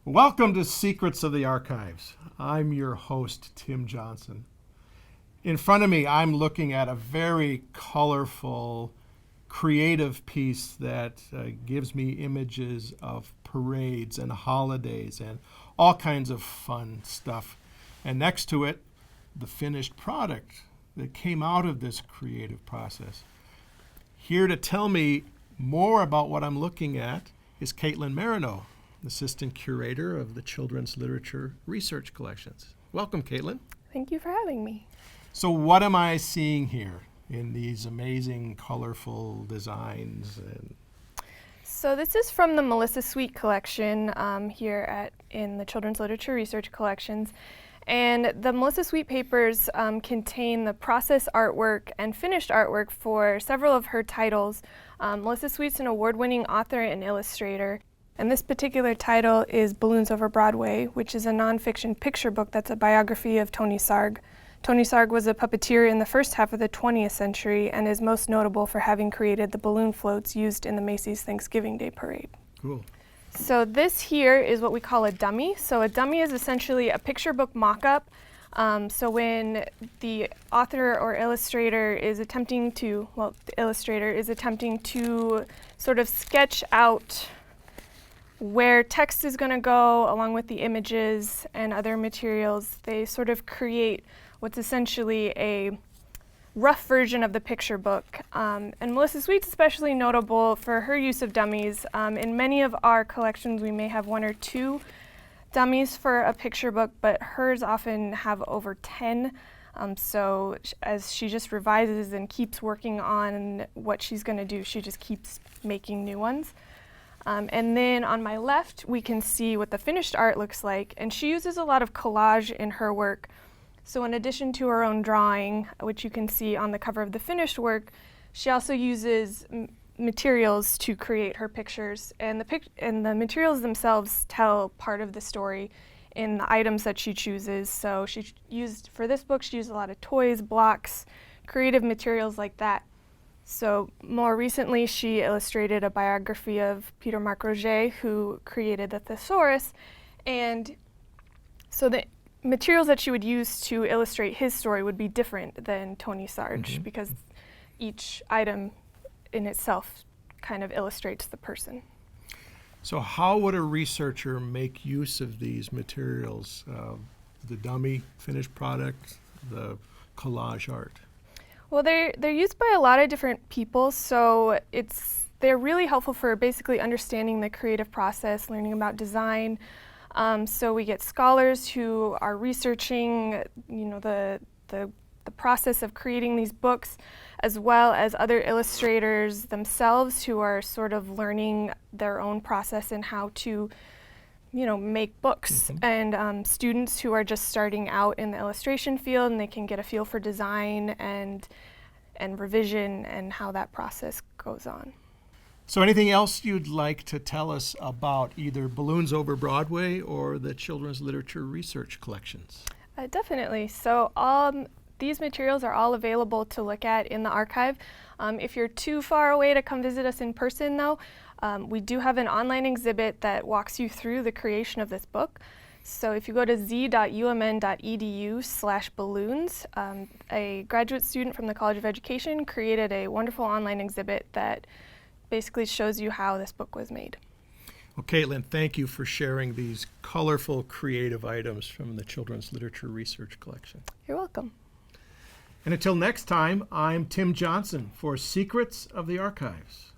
Welcome to Secrets of the Archives. I'm your host, Tim Johnson. In front of me, I'm looking at a very colorful, creative piece that gives me images of parades and holidays and all kinds of fun stuff. And next to it, the finished product that came out of this creative process. Here to tell me more about what I'm looking at is Caitlin Marineau, Assistant Curator of the Children's Literature Research Collections. Welcome, Caitlin. Thank you for having me. So what am I seeing here in these amazing, colorful designs? So this is from the Melissa Sweet collection here in the Children's Literature Research Collections. And the Melissa Sweet papers contain the process artwork and finished artwork for several of her titles. Melissa Sweet's an award-winning author and illustrator. And this particular title is Balloons Over Broadway, which is a nonfiction picture book that's a biography of Tony Sarg. Tony Sarg was a puppeteer in the first half of the 20th century and is most notable for having created the balloon floats used in the Macy's Thanksgiving Day Parade. Cool. So this here is what we call a dummy. So a dummy is essentially a picture book mock-up. So when the author or illustrator is attempting to, the illustrator is attempting to sort of sketch out where text is going to go along with the images and other materials, they sort of create what's essentially a rough version of the picture book. And Melissa Sweet's especially notable for her use of dummies. In many of our collections, we may have one or two dummies for a picture book, but hers often have over 10. So as she just revises and keeps working on what she's going to do, she just keeps making new ones. And then on my left, we can see what the finished art looks like. And she uses a lot of collage in her work. So in addition to her own drawing, which you can see on the cover of the finished work, she also uses materials to create her pictures. And the materials themselves tell part of the story in the items that she chooses. So for this book, she used a lot of toys, blocks, creative materials like that. So more recently, she illustrated a biography of Peter Marc Roget, who created the thesaurus. And so the materials that she would use to illustrate his story would be different than Tony Sarg, because each item in itself kind of illustrates the person. So how would a researcher make use of these materials, the dummy, finished product, the collage art? Well, they're used by a lot of different people, so they're really helpful for basically understanding the creative process, learning about design. So we get scholars who are researching, the process of creating these books, as well as other illustrators themselves who are sort of learning their own process and how to make books, and students who are just starting out in the illustration field, and they can get a feel for design and revision and how that process goes on. So anything else you'd like to tell us about either Balloons Over Broadway or the Children's Literature Research Collections? Definitely. So these materials are all available to look at in the archive. If you're too far away to come visit us in person, though, we do have an online exhibit that walks you through the creation of this book. So if you go to z.umn.edu/balloons, a graduate student from the College of Education created a wonderful online exhibit that basically shows you how this book was made. Well, Caitlin, thank you for sharing these colorful, creative items from the Children's Literature Research Collection. You're welcome. And until next time, I'm Tim Johnson for Secrets of the Archives.